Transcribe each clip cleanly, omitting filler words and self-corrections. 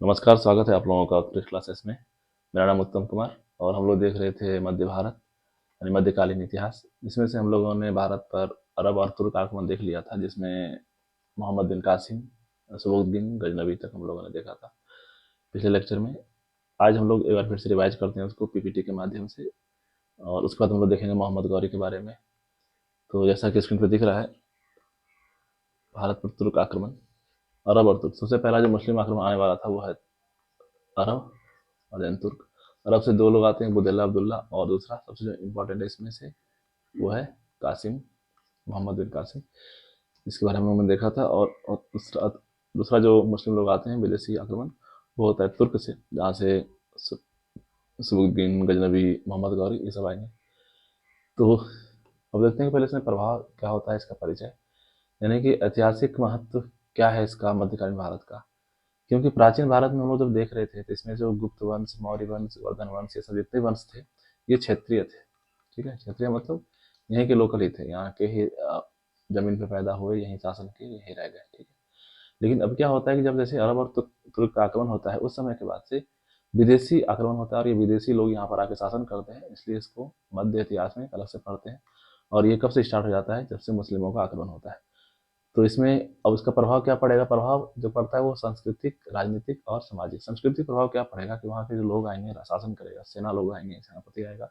नमस्कार, स्वागत है आप लोगों का उत्कृष्ट क्लासेस में। मेरा नाम उत्तम कुमार और हम लोग देख रहे थे मध्य भारत यानी मध्यकालीन इतिहास, जिसमें से हम लोगों ने भारत पर अरब और तुर्क आक्रमण देख लिया था, जिसमें मोहम्मद बिन कासिम, सबुद्दीन गजनबी तक हम लोगों ने देखा था पिछले लेक्चर में। आज हम लोग एक बार फिर से रिवाइज करते हैं उसको पीपीटी के माध्यम से, और उसके बाद हम लोग देखेंगे मोहम्मद गौरी के बारे में। तो जैसा कि स्क्रीन पर दिख रहा है, भारत पर तुर्क आक्रमण, अरब और तुर्क। सबसे पहला जो मुस्लिम आक्रमण आने वाला था वो है अरब और देन तुर्क। अरब से दो लोग आते हैं, बुदेला अब्दुल्ला, और दूसरा सबसे जो इम्पोर्टेंट है इसमें से वो है कासिम, मोहम्मद बिन कासिम। इसके बारे में हमने देखा था। और दूसरा जो मुस्लिम लोग आते हैं विदेशी आक्रमण, वो होता है तुर्क से, जहाँ से सबुद्दीन गजनबी, मोहम्मद गौरी, ये सब आएंगे। तो अब देखते हैं कि पहले इसमें प्रभाव क्या होता है, इसका परिचय, यानी कि ऐतिहासिक महत्व क्या है इसका मध्यकालीन भारत का। क्योंकि प्राचीन भारत में हम लोग जब देख रहे थे तो इसमें जो गुप्त वंश, मौर्य वंश, वर्धन वंश, ये सब जितने वंश थे ये क्षेत्रीय थे। ठीक है, क्षेत्रीय मतलब यहीं के लोकल ही थे, यहाँ के ही जमीन पे पैदा हुए, यहीं शासन किए, यहीं रह गए। ठीक है। लेकिन अब क्या होता है कि जब जैसे अरब और तुर्क का आक्रमण होता है, उस समय के बाद से विदेशी आक्रमण होता है और ये विदेशी लोग यहाँ पर आके शासन करते हैं, इसलिए इसको मध्य इतिहास में अलग से पढ़ते हैं। और ये कब से स्टार्ट हो जाता है, जब से मुस्लिमों का आक्रमण होता है। तो इसमें अब उसका प्रभाव क्या पड़ेगा, प्रभाव जो पड़ता है वो सांस्कृतिक, राजनीतिक और सामाजिक। सांस्कृतिक प्रभाव क्या पड़ेगा कि वहाँ के जो लोग आएंगे, शासन करेगा, सेना लोग आएंगे, सेनापति आएगा,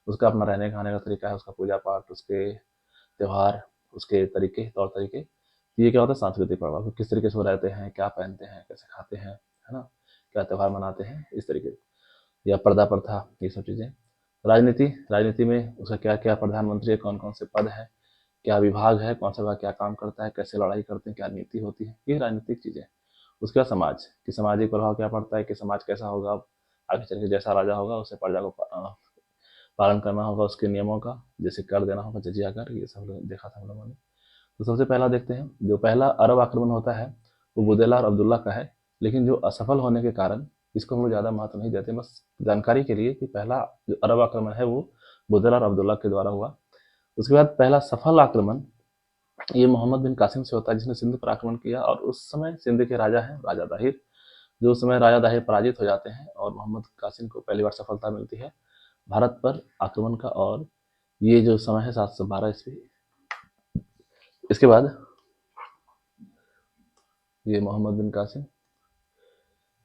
उसका अपना रहने खाने का तरीका है, उसका पूजा पाठ, उसके त्यौहार, उसके तरीके, तौर तरीके। तो ये क्या होता है, सांस्कृतिक प्रभाव, किस तरीके से वो रहते हैं, क्या पहनते हैं, कैसे खाते हैं, है ना, क्या त्यौहार मनाते हैं, इस तरीके से। या पर्दा प्रथा, ये सब चीज़ें। राजनीति, राजनीति में उसका क्या क्या प्रधानमंत्री है, कौन कौन से पद है, क्या विभाग है, कौन सा विभाग क्या काम करता है, कैसे लड़ाई करते हैं, क्या नीति होती है, ये राजनीतिक चीज़ें। उसके बाद समाज, कि सामाजिक प्रभाव क्या पड़ता है, कि समाज कैसा होगा, आगे चल के जैसा राजा होगा उसे प्रजा को पालन करना होगा उसके नियमों का, जैसे कर देना होगा, जजिया कर, ये सब देखा था हम लोगों ने। तो सबसे पहला देखते हैं, जो पहला अरब आक्रमण होता है वो बुदेला और अब्दुल्ला का है, लेकिन जो असफल होने के कारण इसको हम लोग ज़्यादा महत्व नहीं देते, बस जानकारी के लिए कि पहला जो अरब आक्रमण है वो बुदेला और अब्दुल्ला के द्वारा हुआ। उसके बाद पहला सफल आक्रमण ये मोहम्मद बिन कासिम से होता है, जिसने सिंध पर आक्रमण किया, और उस समय सिंध के राजा हैं राजा दाहिर। जो उस समय राजा दाहिर पराजित हो जाते हैं और मोहम्मद कासिम को पहली बार सफलता मिलती है भारत पर आक्रमण का। और ये जो समय है 712 ईस्वी। इसके बाद ये मोहम्मद बिन कासिम,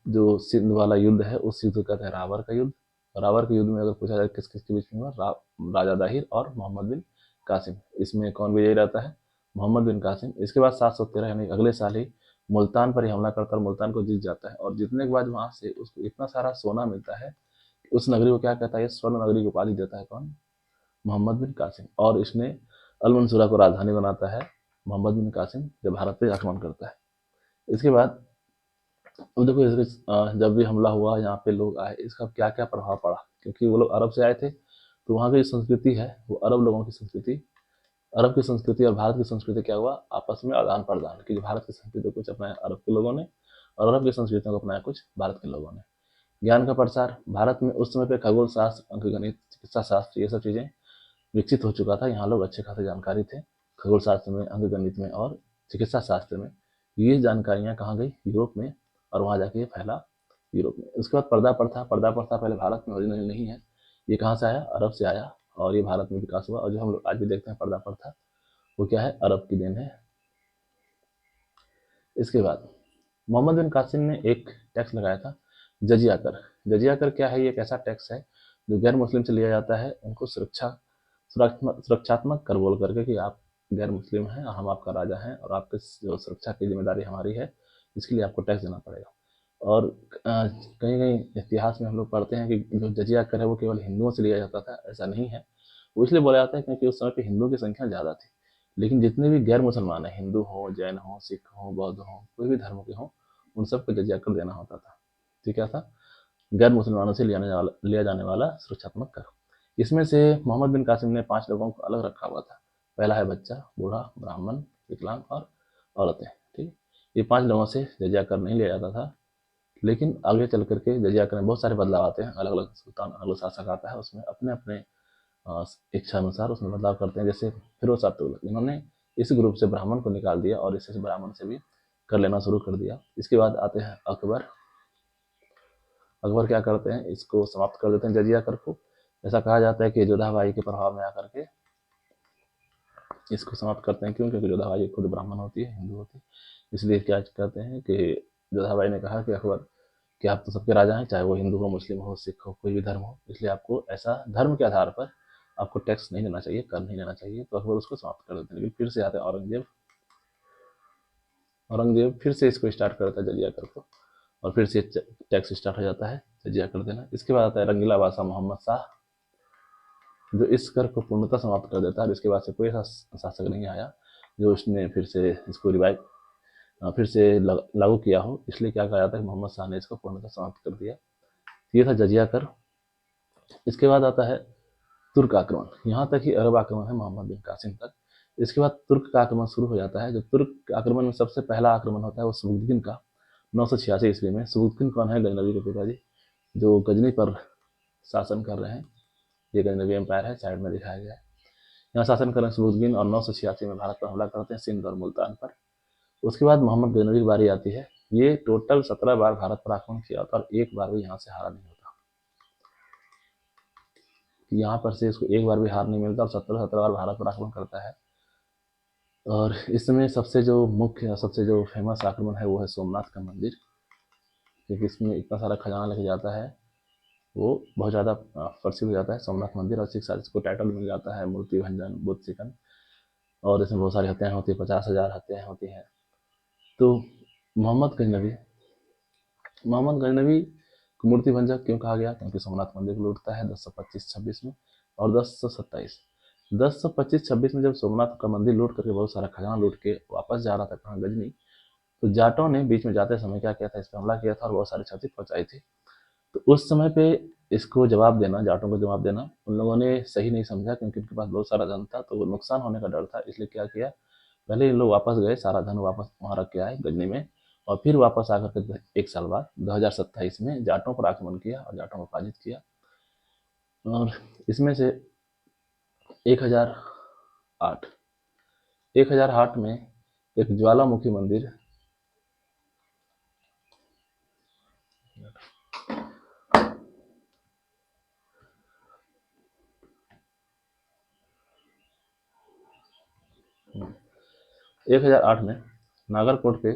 जो सिंध वाला युद्ध है उस युद्ध को कहते हैं रावर का युद्ध। रावर के युद्ध में अगर पूछा जाए किस किस के बीच में हुआ, राजा दाहिर और मोहम्मद बिन कासिम, इसमें कौन विजयी रहता है, मोहम्मद बिन कासिम। इसके बाद 713 यानी अगले साल ही मुल्तान पर ही हमला करता है और मुल्तान को जीत जाता है, और जीतने के बाद वहां से उसको इतना सारा सोना मिलता है कि उस नगरी को क्या कहता है, स्वर्ण नगरी की उपाधि देता है कौन, मोहम्मद बिन कासिम। और इसने अल मंसूरा को राजधानी बनाता है मोहम्मद बिन कासिम, जब भारत पे आक्रमण करता है। इसके बाद अब देखो जब भी हमला हुआ, यहाँ पे लोग आए, इसका क्या क्या प्रभाव पड़ा, क्योंकि वो लोग अरब से आए थे, तो वहाँ की संस्कृति है वो अरब लोगों की संस्कृति, अरब की संस्कृति और भारत की संस्कृति क्या हुआ, आपस में आदान प्रदान, कि भारत की संस्कृति कुछ अपनाया अरब के लोगों ने, और अरब की संस्कृतियों को अपनाया कुछ भारत के लोगों ने। ज्ञान का प्रसार, भारत में उस समय पे खगोल शास्त्र, अंकगणित, चिकित्सा शास्त्र, ये सब चीज़ें विकसित हो चुका था। यहाँ लोग अच्छे खासे जानकारी थे खगोल शास्त्र में, अंकगणित में और चिकित्सा शास्त्र में। ये जानकारियाँ कहाँ गई, यूरोप में, और वहाँ जाके ये फैला यूरोप में। उसके बाद पर्दा प्रथा, पर्दा प्रथा पहले भारत में ओरिजिनल नहीं है, ये कहाँ से आया, अरब से आया, और ये भारत में विकास हुआ। और जो हम लोग आज भी देखते हैं पर्दा प्रथा, वो क्या है, अरब की देन है। इसके बाद मोहम्मद बिन कासिम ने एक टैक्स लगाया था, जजिया कर। जजिया कर क्या है, ये एक ऐसा टैक्स है जो गैर मुस्लिम से लिया जाता है, उनको सुरक्षात्मक कर बोल करके, कि आप गैर मुस्लिम हैं और हम आपका राजा हैं और आपके जो सुरक्षा की जिम्मेदारी हमारी है, इसके लिए आपको टैक्स देना पड़ेगा। और कहीं कहीं इतिहास में हम लोग पढ़ते हैं कि जो जजिया कर है वो केवल हिंदुओं से लिया जाता था, ऐसा नहीं है। वो इसलिए बोला जाता है क्योंकि उस समय पे हिंदुओं की संख्या ज़्यादा थी, लेकिन जितने भी गैर मुसलमान हैं, हिंदू हो, जैन हो, सिख हो, बौद्ध हो, कोई भी धर्म के हों, उन सबको जजिया कर देना होता था। तो क्या था, गैर मुसलमानों से लिया जाने वाला सुरक्षात्मक कर। इसमें से मोहम्मद बिन कासिम ने 5 लोगों को अलग रखा हुआ था। पहला है बच्चा, बूढ़ा, ब्राह्मण, विकलांग और औरतें। ठीक, ये 5 लोगों से जजिया कर नहीं लिया जाता था। लेकिन आगे चल करके जजिया कर में बहुत सारे बदलाव आते हैं, अलग अलग सुल्तान, अलग अलग शासक आता है, उसमें अपने अपने इच्छा अनुसार उसमें बदलाव करते हैं। जैसे फिरोज शाह तुगलक, इन्होंने इस ग्रुप से ब्राह्मण को निकाल दिया और इससे ब्राह्मण से भी कर लेना शुरू कर दिया। इसके बाद आते हैं अकबर, अकबर क्या करते हैं, इसको समाप्त कर देते हैं जजिया कर को। ऐसा कहा जाता है कि जोधाबाई के प्रभाव में आकर के इसको समाप्त करते हैं। क्यों? क्योंकि जोधाबाई खुद ब्राह्मण होती है, हिंदू होती है। इसलिए क्या कहते हैं कि जोधाबाई ने कहा कि अकबर कि आप तो सबके राजा हैं, चाहे वो हिंदू हो, मुस्लिम हो, सिख हो, कोई भी धर्म हो, इसलिए आपको ऐसा धर्म के आधार पर आपको टैक्स नहीं लेना चाहिए, कर नहीं लेना चाहिए। तो अकबर उसको समाप्त कर देते हैं। लेकिन फिर से आते हैं औरंगजेब। औरंगजेब फिर से इसको स्टार्ट करता है जजिया कर को, और फिर से टैक्स स्टार्ट हो जाता है जजिया कर देना। इसके बाद आता है रंगीला बादशाह मोहम्मद शाह, जो इस कर को पूर्णतः समाप्त कर देता है। और इसके बाद से कोई ऐसा शासक नहीं आया जो उसने फिर से इसको रिवाइव फिर से लागू किया हो। इसलिए क्या कहा जाता है, मोहम्मद शाह ने इसको पूर्णतः समाप्त कर दिया। ये था जजिया कर। इसके बाद आता है तुर्क आक्रमण। यहाँ तक ही अरब आक्रमण है मोहम्मद बिन कासिम तक। इसके बाद तुर्क का आक्रमण शुरू हो जाता है। जो तुर्क आक्रमण में सबसे पहला आक्रमण होता है वो सबुद्दीन का 986 ईस्वी में। सबुद्दीन कौन है? गजनवी के पिताजी, जो गजनी पर शासन कर रहे हैं। ये गजनवी एम्पायर है, साइड में दिखाया गया है। यहाँ शासन कर रहे हैं सबुद्दीन, और 986 में भारत पर हमला करते हैं सिंध और मुल्तान पर। उसके बाद मोहम्मद गजनवी की बारी आती है। ये टोटल 17 बार भारत पर आक्रमण किया होता है और एक बार भी यहाँ से हारा नहीं होता। यहाँ पर से इसको एक बार भी हार नहीं मिलता और 17 बार भारत पर आक्रमण करता है। और इसमें सबसे जो मुख्य, सबसे जो फेमस आक्रमण है वो है सोमनाथ का मंदिर, क्योंकि इसमें इतना सारा खजाना लेके जाता है, वो बहुत ज़्यादा प्रसिद्ध हो जाता है सोमनाथ मंदिर। और इसके साथ इसको टाइटल मिल जाता है मूर्ति भंजन बुद्ध सिकन। और इसमें बहुत सारी हत्याएं होती है, 50,000 हत्याएं होती हैं। तो मोहम्मद गजनवी को मूर्ति भंजक क्यों कहा गया? क्योंकि सोमनाथ मंदिर को लूटता है 1025-26 में। और 1025-26 में जब सोमनाथ का मंदिर लूट करके बहुत सारा खजाना लूट के वापस जा रहा था कहाँ, गजनी, तो जाटों ने बीच में जाते समय क्या किया था, इस पर हमला किया था और बहुत सारी क्षति पहुंचाई थी। तो उस समय पे इसको जवाब देना, जाटों को जवाब देना उन लोगों ने सही नहीं समझा, क्योंकि उनके पास बहुत सारा धन था, तो वो नुकसान होने का डर था। इसलिए क्या किया, पहले इन लोग वापस गए, सारा धन वापस वहाँ रख के आए गजनी में, और फिर वापस आकर के 1 साल बाद 2027 में जाटों पर आक्रमण किया और जाटों को पराजित किया। और इसमें से 1008 1008 में एक ज्वालामुखी मंदिर, एक 1008 में नागरकोट पे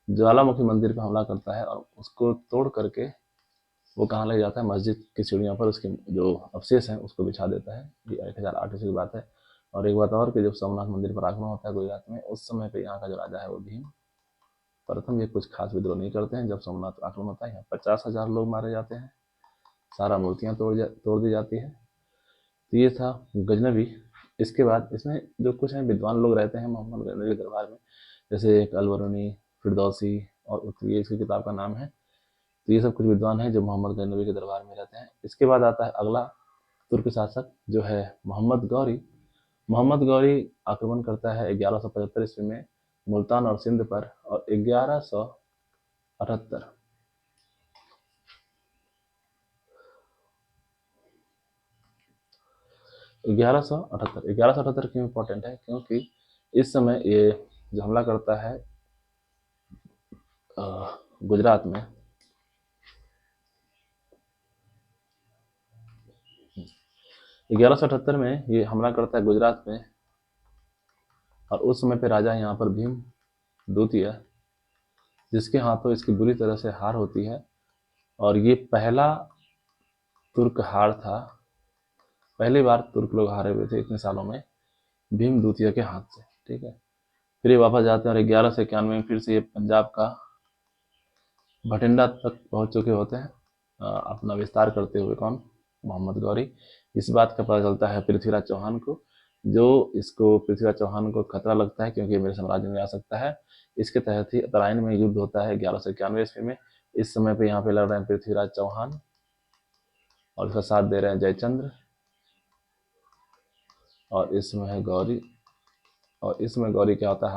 ज्वालामुखी मंदिर पर हमला करता है और उसको तोड़ करके वो कहाँ ले जाता है, मस्जिद की सीढ़ियों पर उसके जो अवशेष हैं उसको बिछा देता है। ये 1008 की बात है। और एक बात और कि जब सोमनाथ मंदिर पर आक्रमण होता है गुजरात में, उस समय पे यहाँ का जो राजा है वो भीम प्रथम, ये कुछ खास विद्रोह नहीं करते हैं। जब सोमनाथ आक्रमण होता है यहाँ 50,000 लोग मारे जाते हैं, सारा मूर्तियाँ तोड़ दी जाती है। तो ये था गजनवी। इसके बाद इसमें जो कुछ हैं विद्वान लोग रहते हैं मोहम्मद गजनवी के दरबार में, जैसे एक अलवरुनी, फिरदौसी और उत्तरी, इसकी किताब का नाम है। तो ये सब कुछ विद्वान हैं जो मोहम्मद गजनवी के दरबार में रहते हैं। इसके बाद आता है अगला तुर्क शासक जो है मोहम्मद गौरी। मोहम्मद गौरी आक्रमण करता है 1175 ईस्वी में मुल्तान और सिंध पर, और 1178 1178 क्यों इम्पोर्टेंट है? क्योंकि इस समय ये जो हमला करता है गुजरात में, 1178 में ये हमला करता है गुजरात में, और उस समय पे राजा यहाँ पर भीम द्वितीय, जिसके हाथों इसकी बुरी तरह से हार होती है। और ये पहला तुर्क हार था, पहली बार तुर्क लोग हारे हुए थे इतने सालों में भीम द्वितीय के हाथ से। ठीक है, फिर ये वापस जाते हैं और 1191 में फिर से ये पंजाब का भटिंडा तक पहुंच चुके होते हैं अपना विस्तार करते हुए। कौन? मोहम्मद गौरी। इस बात का पता चलता है पृथ्वीराज चौहान को, जो इसको पृथ्वीराज चौहान को खतरा लगता है क्योंकि मेरे साम्राज्य में आ सकता है। इसके तहत ही तराइन में युद्ध होता है 1191 ईस्वी में। इस समय पे यहाँ पे लड़ रहे हैं पृथ्वीराज चौहान और इसका साथ दे रहे हैं जयचंद्र, और इसमें है गौरी। और इसमें गौरी क्या होता है,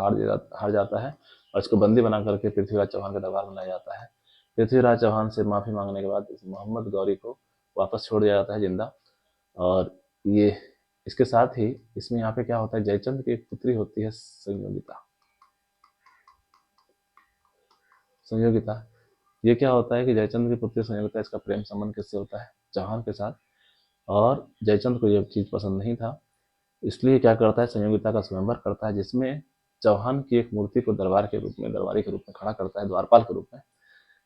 हार जाता है और इसको बंदी बना करके पृथ्वीराज चौहान के दरबार में लाया जाता है। पृथ्वीराज चौहान से माफ़ी मांगने के बाद इस मोहम्मद गौरी को वापस छोड़ दिया जाता है जिंदा। और ये इसके साथ ही इसमें यहाँ पे क्या होता है, जयचंद्र की एक पुत्री होती है संयोगिता। ये क्या होता है कि जयचंद्र की पुत्री संयोगिता, इसका प्रेम संबंध किससे होता है? चौहान के साथ। और जयचंद्र को ये चीज़ पसंद नहीं था, इसलिए क्या करता है, संयोगिता का स्वयंवर करता है, जिसमें चौहान की एक मूर्ति को दरबारी के रूप में खड़ा करता है, द्वारपाल के रूप में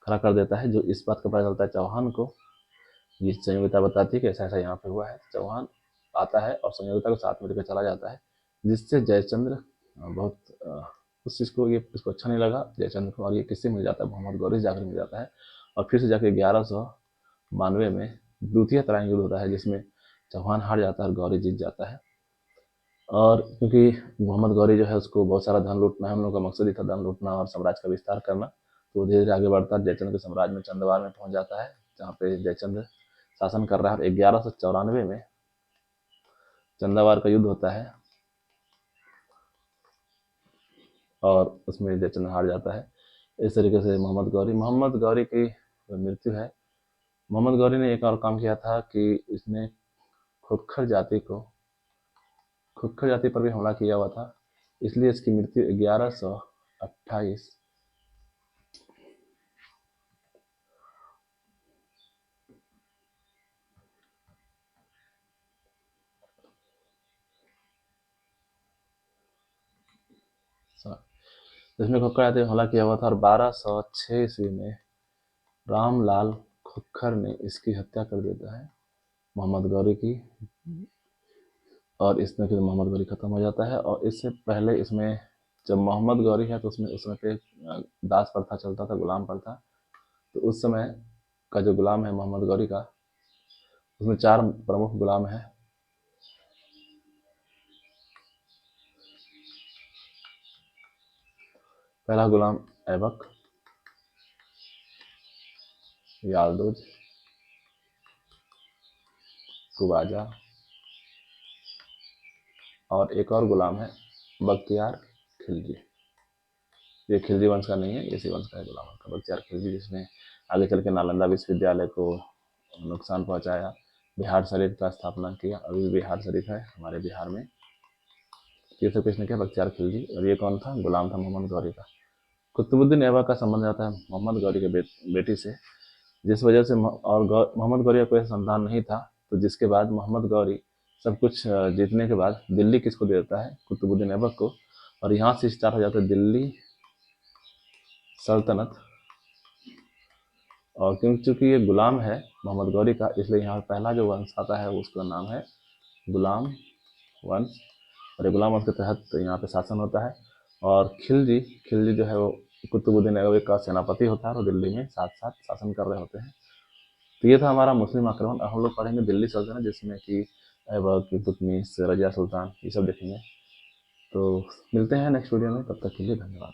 खड़ा कर देता है। जो इस बात का पता चलता है चौहान को, ये संयोगिता बताती है कि ऐसा ऐसा यहाँ पे हुआ है। चौहान आता है और संयोगिता को साथ में लेकर चला जाता है, जिससे जयचंद्र बहुत उस चीज़ को, ये इसको अच्छा नहीं लगा जयचंद्र को, और ये किससे मिल जाता है, मोहम्मद गौरी से जाकर मिल जाता है। और फिर से जाकर 1192 में द्वितीय तराइन युद्ध होता है, जिसमें चौहान हार जाता है और गौरी जीत जाता है। और क्योंकि मोहम्मद गौरी जो है, उसको बहुत सारा धन लूटना है, हम लोग का मकसद ही था धन लूटना और साम्राज्य का विस्तार करना। तो वो धीरे धीरे आगे बढ़ता है, जयचंद्र के साम्राज्य में चंदवार में पहुंच जाता है, जहाँ पे जयचंद्र शासन कर रहा है। 1194 में चंदावार का युद्ध होता है और उसमें जयचंद्र हार जाता है। इस तरीके से मोहम्मद गौरी की मृत्यु है। मोहम्मद गौरी ने एक और काम किया था कि इसने खुखर जाति पर भी हमला किया हुआ था, इसलिए इसकी मृत्यु 1128 जिसमें खुखर जाति पर हमला किया हुआ था। और 1206 ईस्वी में रामलाल खुखर ने इसकी हत्या कर देता है, मोहम्मद गौरी की। और इसमें फिर मोहम्मद गौरी खत्म हो जाता है। और इससे पहले इसमें जब मोहम्मद गौरी है, तो उसमें उस समय पे दास प्रथा चलता था, गुलाम प्रथा। तो उस समय का जो गुलाम है मोहम्मद गौरी का, उसमें 4 प्रमुख गुलाम हैं। पहला गुलाम ऐबक, यालदोज, कुबाजा, और एक और गुलाम है बख्तियार खिलजी। ये खिलजी वंश का नहीं है, इसी वंश का है गुलाम का, बख्तियार खिलजी, जिसने आगे चल के नालंदा विश्वविद्यालय को नुकसान पहुंचाया, बिहार शरीफ का स्थापना किया, अभी भी बिहार शरीफ है हमारे बिहार में। ये सब किसने किया? बख्तियार खिलजी। और ये कौन था? गुलाम था मोहम्मद गौरी का। कुतुबुद्दीन ऐबक का संबंध आता है मोहम्मद गौरी के बेटी से, जिस वजह से और मोहम्मद गौरी का कोई संतान नहीं था, तो जिसके बाद मोहम्मद गौरी सब कुछ जीतने के बाद दिल्ली किसको दे देता है? कुतुबुद्दीन ऐबक को। और यहाँ से स्टार्ट हो जाता है दिल्ली सल्तनत। और चूंकि ये गुलाम है मोहम्मद गौरी का, इसलिए यहाँ पहला जो वंश आता है उसका नाम है गुलाम वंश। और ये गुलाम वंश के तहत यहाँ पे शासन होता है। और खिलजी जो है वो कुतुबुद्दीन ऐबक का सेनापति होता है, और दिल्ली में साथ साथ शासन कर रहे होते हैं। तो ये था हमारा मुस्लिम आक्रमण। अब हम लोग पढ़ेंगे दिल्ली सल्तनत, जिसमें कि ऐबक, इल्तुतमिश, रजिया सुल्तान, ये सब देखेंगे। तो मिलते हैं नेक्स्ट वीडियो में, तब तक के लिए धन्यवाद।